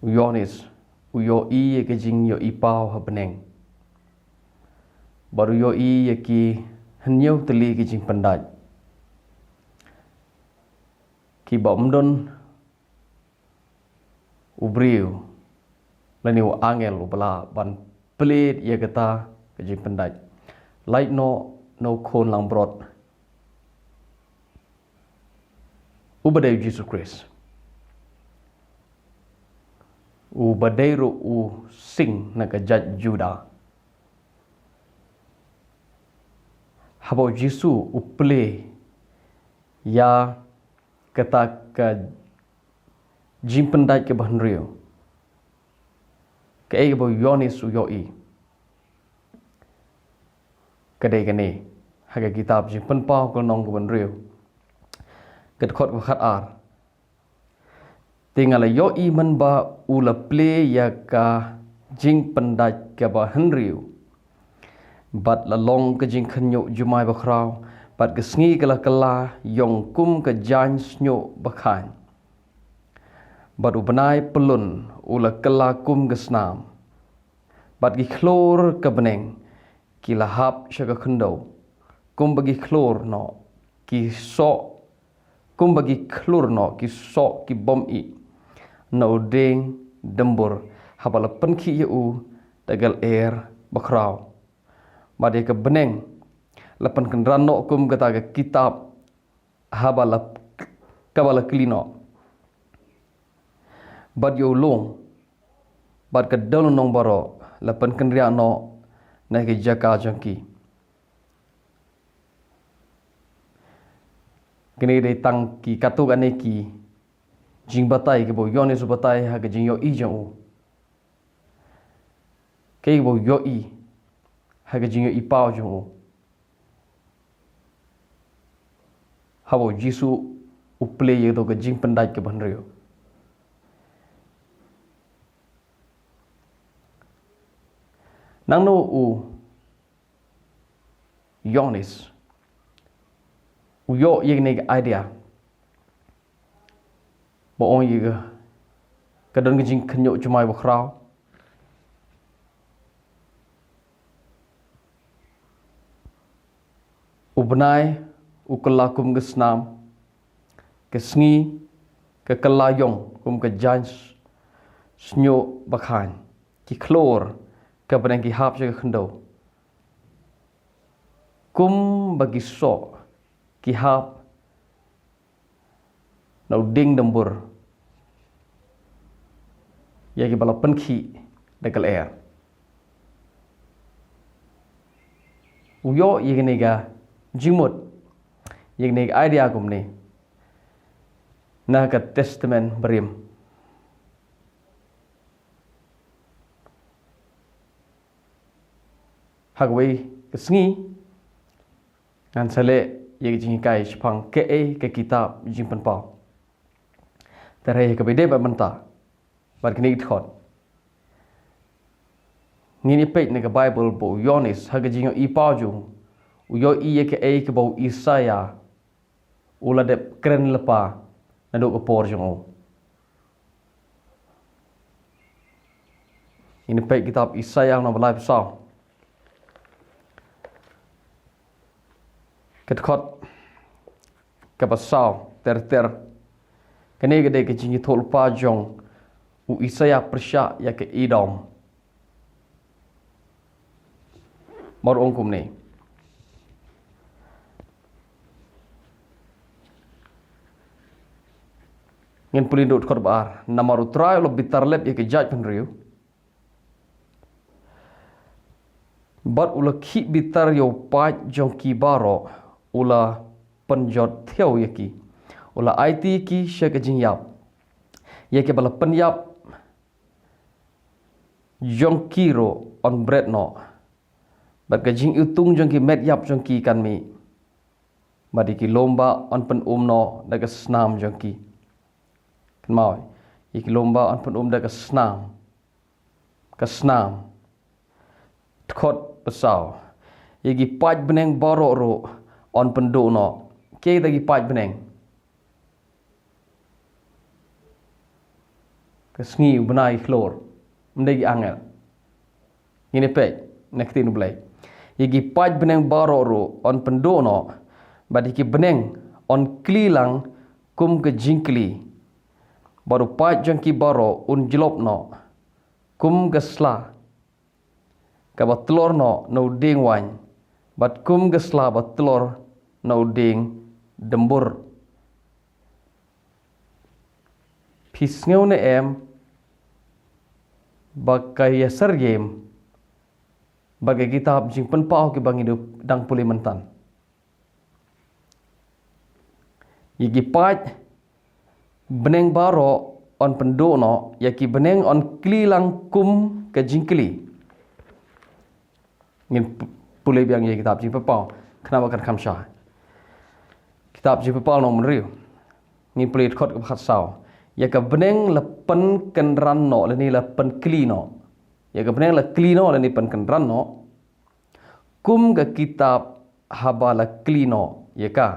Yonis uyo I ke jing yo ipau ha beneng baru yo I ki hanyau teli ke jing pendaj ki ba mdon ubriu lani u angel u bala ban pelit ye kata ke jing pendaj like no kon lang brot u badai Jesus Christ u badai ro u sing na ka jaj Juda habo Jisu u play ya kata ka jing pendaj ke bahan rio ke ai bo Yonis u yoi kadai kene haga kitab jing penpau ko nong ko ban rio ket khot ko khat ar tinggal yoi man ba ula play ya ka jing pendaj ke bahan rio bat la long ke jing khnyo jumai ba khrau bat ke sngi kala kala yong kum ke jan snyo bakhan bat ubenai pelun ula kala kum ke snam bat gi klor ke beneng ki lahap syaga khndo kum bagi klor no ki so kum bagi klor no ki so ki bom I no ding dembur habala penki yu dagal air bakrau bade ke beneng lapan kenran no kum kata ke kitab habala kabala klino bad yo long bad ke dal nong baro lapan kenria no na ke jaka jangki kini dei tang ki katuk ane ki jing batai ke bo Yonis batai ha ke jing yo I jang u ke bo yo I ha ke jing yo I pau jang u ha bo Jisu u play ye to ke jing pendai ke ban rio nang no u Yonis u yo ye ne idea bo on ye ka don ke jing khnyo chumai bo khrau u benai u kala kum ke snam ke sngi ke kala yong kum ke jan snyo bakhan ki klor ke beneng ki hap je khndo kum bagi so ki hap no ding dembur ya ki bala penki degal air uyo ye ne ga jimut ye ne idea kum ne na ka testament berim hagway kesngi ngan sale ye jing kai chpang ke ke kitab jing penpau tare ke bede ba menta bar kini thot ngini page ne ka bible bo Yonis ha ke jing I pau ju uyo I ke ke bo Isaya ula de kren lepa na do ko por jong ini page kitab Isaya no live song ket khot ka pasau ter kene gede ke jing thol pa jong u Isaya persya ya ke idom mar ongkum ne ngin pulindut khot bar namaru try lo bitar lep ya ke jaj penriu bat ula khi bitar yo pa jong ki baro ula penjot theo yaki ula IT ki syaka jing yap yake bala penyap jong kiro on bread no bat ka jing utung jong ki met yap jong ki kan mi badi ki lomba on pen no daga snam jong ki kan mau iki lomba on pen daga snam ka snam tkot pesau yagi paj beneng borok ro on penduk no ke lagi paj beneng ke sengi benai klor mendagi angel ini pek nekti nu belai yagi paj beneng baro ro on pendono badiki beneng on klilang kum ke jingkli baru paj jangki baro un jelopno kum gesla ka batlor no ding wan bat kum gesla batlor no ding dembur pisngeu ne em bakai sergem bagai kitab jing penpau ke bang hidup dang pulih mentan yagi paj beneng baro on pendono yaki beneng on klilang kum ke jingkli ngin pulih biang ye kitab jing penpau kenapa kan kamsha kitab jing penpau no menriu ngin pulih khot ke khat sau yaka beneng lepen kenran no leni lepen kli no yaka beneng la kli no leni pen kenran no kum ke kitab habala kli no yaka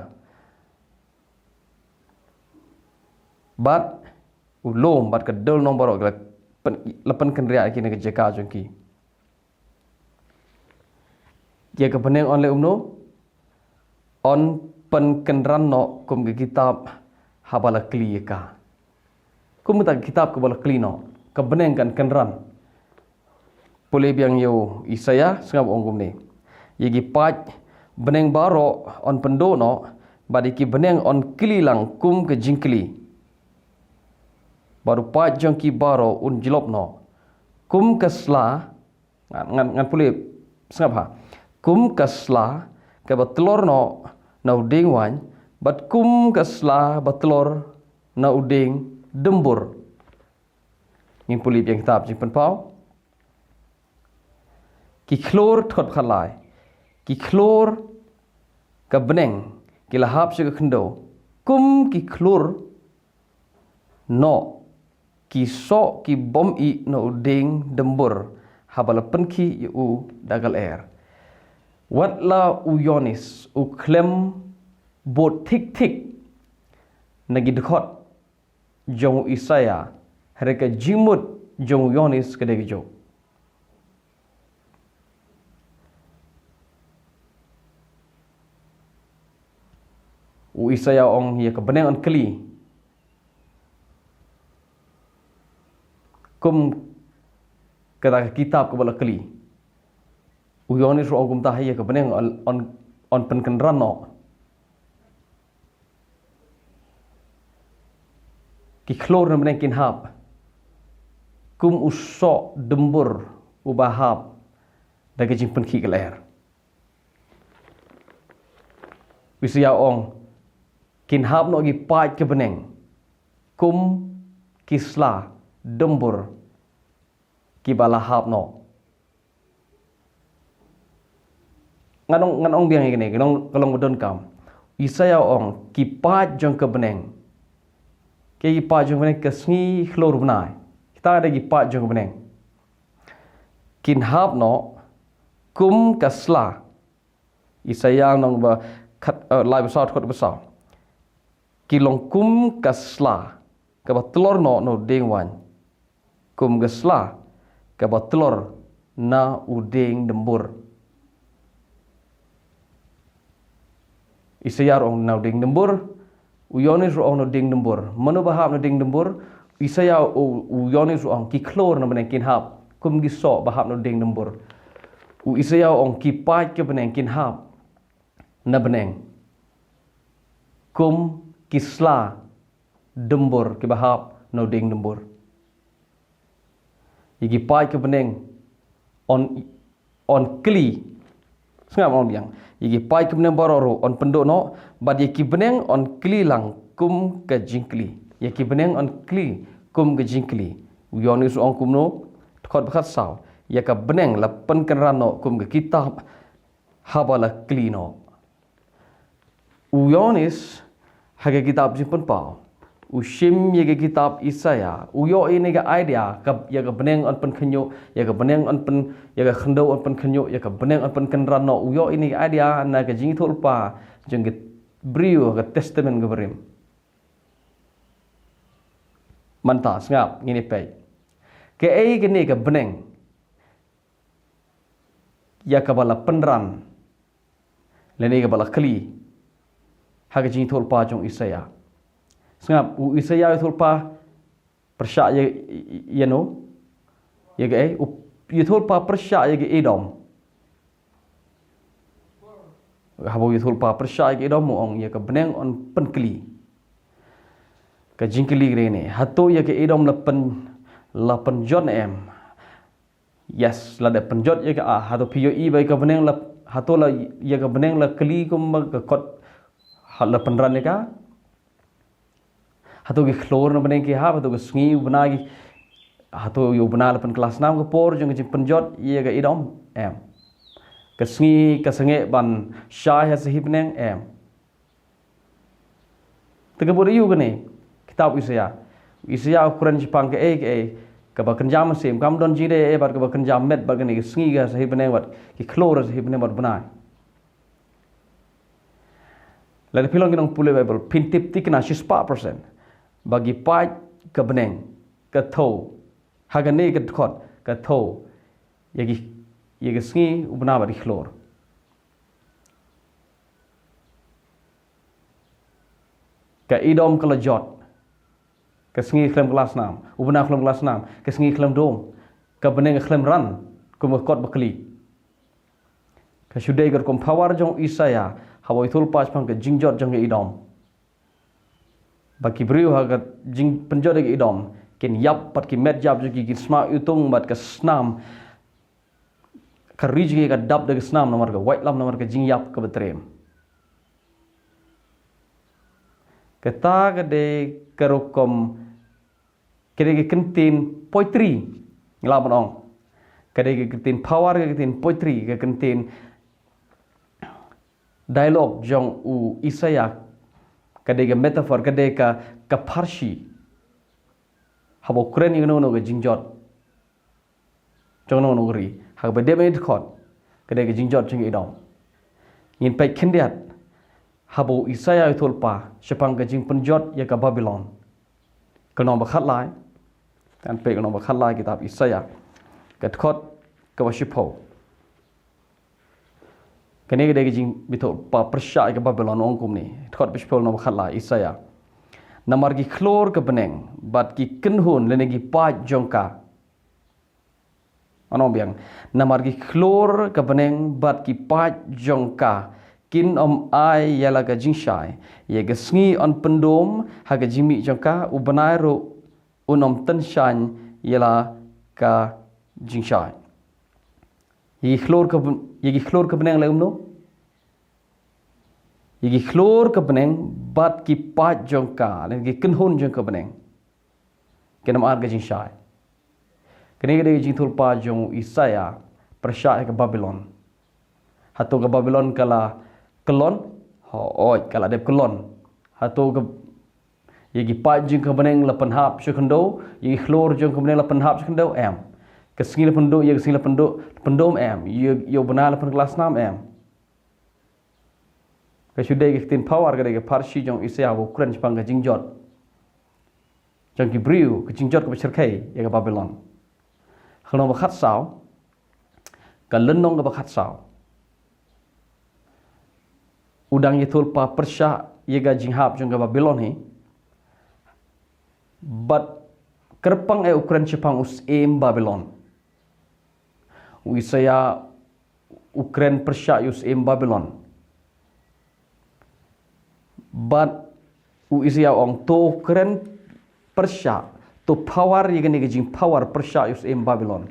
bat ulom bat kedel nombor lepen kenria kini ke jeka jongki dia ke beneng on le umno on pen kenran no kum ke kitab habala kli yaka kum ta kitab ke bala kli no ke beneng kan kenran pulih biang yo Isaya sengap ongkum ni yagi paj beneng baro on pendono badiki beneng on klilang kum ke jingkli baru paj jangki baro un jelopno kum kesla ngan pulih sengap ha kum kesla ke batlor no ding wan bat kum kesla batlor ding dembur ngin pulih biang kitab jing penpau ki klor thot khalai ki klor ka beneng ki lahap se khendo kum ki klor no ki so ki bom i no ding dembur habala penki u dagal air watla u yonis u klem bot tik tik nagi dekhot jong Isaya hareka jimut jong yonis kedegi jo u Isaya ong ya ke beneng on kli kum kata kitab ke bala kli u yonis ro ong tah ya ke beneng on penkenran no ki klor na beneng kin hab kum usok dembur ubahab daga jing penki ke leher Isaya ong kin hab no gi paj ke beneng kum kisla dembur ki bala hab no nganong biang ngene nganong kalong modon kam Isaya ong ki paj jong ke beneng ke gi paj jong beneng ke sngi khlor benai kita ada gi paj jong ke beneng kin hab no kum kasla Isaya nong ba lai besar khot besar kilong kum kasla ka batlor no ding wan kum gasla ka batlor na uding dembur Isaya ong na uding dembur uyonis ong no ding dembur manu bahab no ding dembur Isaya uyonis ong ki klor na beneng kin hab kum giso bahab no ding dembur u Isaya ong ki paj ke beneng kin hab na beneng kum kisla dembur ke bahab no ding dembur igi pai ke beneng on kli sengap on biang igi pai ke beneng baroro on pendono bad ki beneng on kli lang kum ke jingkli ki beneng on kli kum ke jingkli uyoni su on kumno khot bakhat saw ka beneng la pen kenrano kum ke kitab habala kli no uyonis haga kitab jipun pau ushim ye kitab Isaya uyo ini ga idea ka ya ga beneng on pen khenyo ya ga beneng on pen ya ga khendo on pen khenyo ya ga beneng on pen kenrano uyo ini ga idea na ga jing thulpa jeng brio ga testament ga berim manta ngap ngini pe ke ai ke ni ke beneng ya ka bala penran le ni ke bala kli ha ke jing thol pa jong Isaya ngap u Isaya thol pa persya ye no ye ke ai ye thol pa persya ye ke Edom habo ye thol pa persya ye ke Edom ong ye ke beneng on pen kli ke jingkili ni hato ya ke Edom la penjot em yes la de penjot ya ke hato pio i bai ke beneng la hato la ya ke beneng la keli ko ke kot la penran ya ka hato ke klor na beneng ke ha hato ke sngi bena ki hato yo bena la pen kelas 6 ke por jong ke penjot ya ke Edom em ke sngi ke senge ban syah ya sehib beneng em tegabur yu ke ni kitab Isaya ukuran Jepang ke ke bakan jam sim kam don jide bar ke bakan jam met bagan ke sngi ga sahib ne wat ki klor sahib ne wat benai lalu pilong kinong pule bible pintip tikna 6% bagi pai ke beneng ke tho hagane ke khot ke tho yagi sngi ubna bari klor ke Edom ke lejot ke sengi klem kelas 6 ubna klem kelas 6 ke sengi klem dom ke beneng klem ran ku mekot bekli ke sudai ger kom power jong Isaya hawai thul pas pang ke jingjot jong Edom baki briu ha ke jing penjot ke Edom ken yap pat ki met jab ki sma utung mat ke snam ke riji ke dab de snam nomor ke white lam nomor ke jing yap ke betrem kata ke kerokom kede kentin poetry ngelaban ong kede kentin power ke kentin poetry ke kentin dialog jong u Isaya kede ke metaphor kede ka parsi habo kren no ke jingjot jong no ri ha be de me khot kede ke jingjot jing Edom ngin pai kendiat habo Isaya thulpa sepang ke jing penjot ya ka Babylon kenong bakhat lai kan pe kenong bakhat lai kitab Isaya kat khot ka washipo kene ke jing bito pa persya ke Babylon ongkum ni khot bishpo no bakhat lai Isaya namar gi klor ke beneng bat ki kenhun lene gi pa jongka anong biang namar gi klor ke beneng bat ki pa jongka kin ai yala ka jingshai ye ga sngi on pendom ha ga jimi jangka u banai ro unom tenshan yala ka jingshai ye klor ka beneng le umno ye klor ka beneng bat ki pa jangka le gi kinhun jangka beneng kenam ar ga jingshai kene ga jingthul pa jong Isaya persya ke Babylon hato ke Babylon kala kelon oi kala dep kelon hato ke yegi pa jing ke beneng lapan hap sekendo yegi klor jing ke beneng lapan hap sekendo em ke singi lapan do yegi singi lapan do pendom em yo benar lapan kelas 6 em ke sudah ke tin power ke parsi jong Isaya ukuran Jepang ke jingjot jong ki briu ke jingjot ke berserkai ya ke Babylon kalau bakhat sao ke lenong ke bakhat sao udang yetul pa persya yega jinghap jong Babylon hi but kerpang ukuran Jepang us Babylon Isaya ukuran persya us Babylon but Isaya ong to ukuran persya to power yega ni jing power persya us Babylon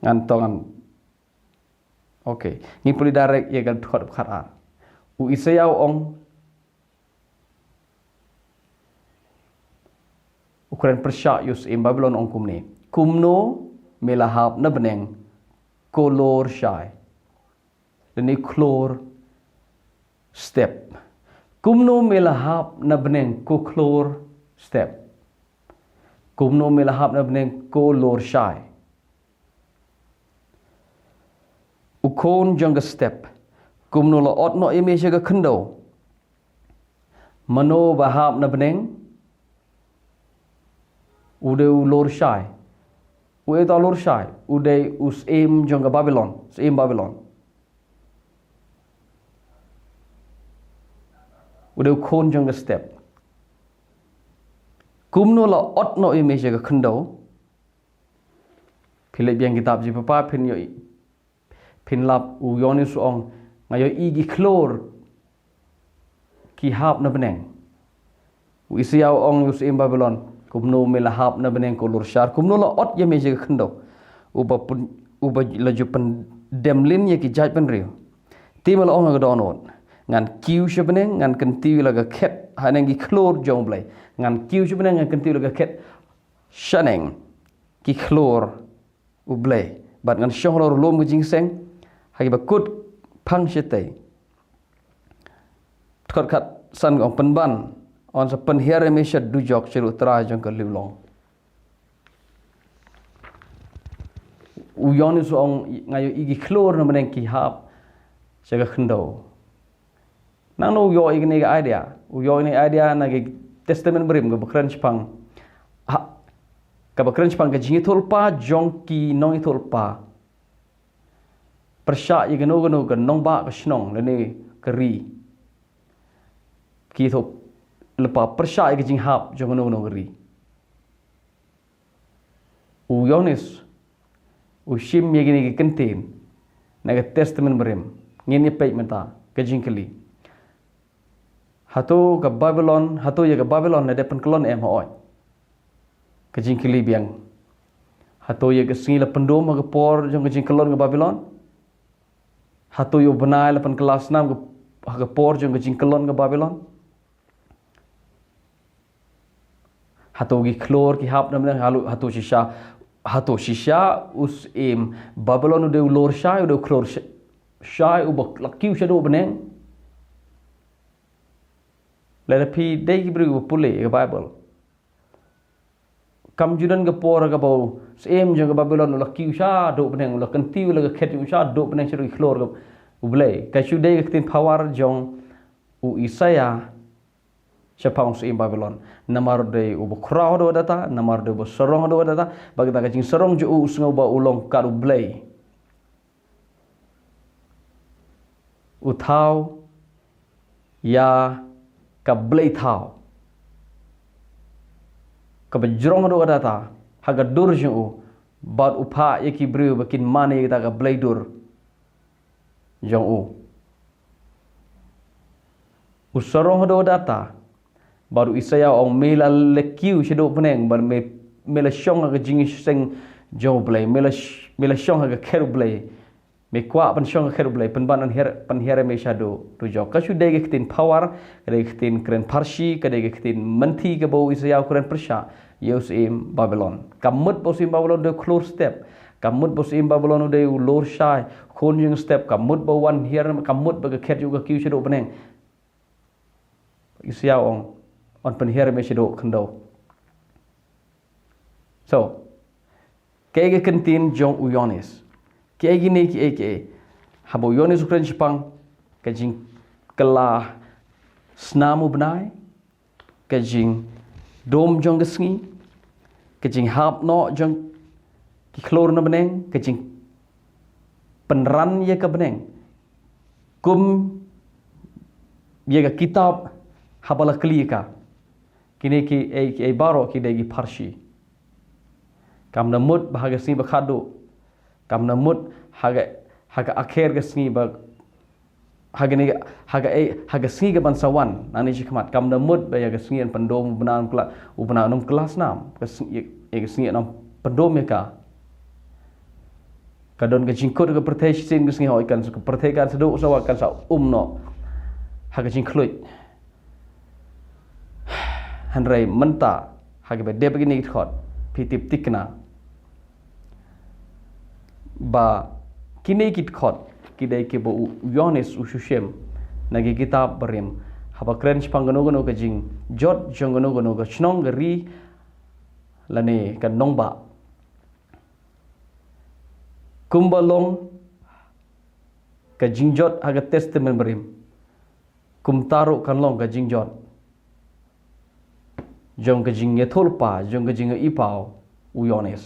ngantongan okay ni puli direct ye gal khot khara u Isaya ong ukuran persya yus Babylon ong kumni kumno melahap na beneng kolor syai deni klor step kumno melahap na beneng ko klor step kumno melahap na beneng kolor syai ukon jong ga step kumno lo ot no image ga khndo mano bahap na beneng ude ulor shai ude ta lor shai ude us em jong ga Babylon em Babylon ude ukon jong ga step kumno lo ot no image ga khndo philip yang kitab ji papa phin yo phin lap u yoni su ong ngayo igi klor ki hap na beneng u isiaw ong us em Babylon kumno mela hap na beneng ko lur shar kumno lo ot ye meje khndo uba laju pen demlin ye ki jaj pen rio timal ong ga donon ngan kiu she beneng ngan kentiu la ga khet haneng gi klor jong blai ngan kiu she beneng ngan kentiu la ga khet shaneng ki klor u blai bat ngan shong lor lom gi jingseng hagi ba kut phang shete khot khat san ong penban on sa pen here me shat du jok chiru tra jong ka liulong u yoni su ong ngayo igi klor na meneng ki hap jaga khndo nang no yo igi ne idea u yo ne idea na ge testament brim go bakran chpang ka bakran chpang ga jingi tolpa jong ki nong tolpa persya igi no ga nong ba ka snong le ne keri ki thop lepa persya igi jing hap jong no geri u yonis u shim yegi ne kentin na ga testament brim ngin ye pei menta ka jing kali hato ka Babylon hato ye ka Babylon na depan kelon em hoy ka jing kali biang hato ye ka singila pendom ga por jong ka jing kelon ga Babylon hato yo benai lepan kelas 6 ga por jong ka jing kelon ga Babylon hato gi klor ki hap nam halu hato shisha us em Babylon de ulor shai de klor shai u bak lakiu shado beneng le pi de gi bru pule ga Bible kam judan ga por ga bau em jong ga Babylon lakiu sha do beneng la kantiu la ga khet sha do beneng shado klor ga uble ka shu de ga tin power jong u Isaya Siapang su Babylon namar de ubo krau do data namar de ubo sorong do data bagi ta jing sorong ju usngo ba ulong karu blay uthau ya ka blay thau ka bajrong do data haga dur ju bat upha yaki bru bakin mane ta ka blay dur jong usorong do data baru Isaya ong mela lekiu shadow peneng bar mela shong ga jing seng jo blay mela shong ga keru blay me kwa pan shong ga keru blay pan ban pan here me shadow tu jo ka shu de tin power de tin kren parsi ka de tin manthi ga bo Isaya kren persha yeus im Babylon kamut bosim Babylon de close step kamut bosim Babylon de lor shai khon step kamut bo one here kamut ba ga ket ju ga kiu shadow peneng Isaya ong on penhir me shadow khndo so kege kentin jong uyonis kege ne ki eke habo yonis ukren chipang kajing kala snamu bnai kajing dom jong gesngi kajing hap no jong ki klor na beneng kajing penran ye ka beneng kum ye ga kitab habala klika kini ki baro ki degi parsi kam namut bahaga sini bakhadu kam namut haga akhir ke sini bag haga sini ke bansawan nani chikmat kam namut ba yaga sini pendom benan kala ubana nom kelas 6 ke sini nom pendom ka kadon ke jingkut ke pertei sin ke sini hoi kan ke pertei kan sedu sawa kan sa no haga jingklut Handrai menta hagi be de begini khot pitip tikna ba kini kit khot kidai ke bo yonis ushushem nagi kitab berim haba kren chpangano gono ke jing jot jongono gono ke chnong gari lane kan nongba kumbalong ka jingjot haga testament berim kum taruh kan long ka jingjot jong ka jing thol pa jong ka jing ipao uyones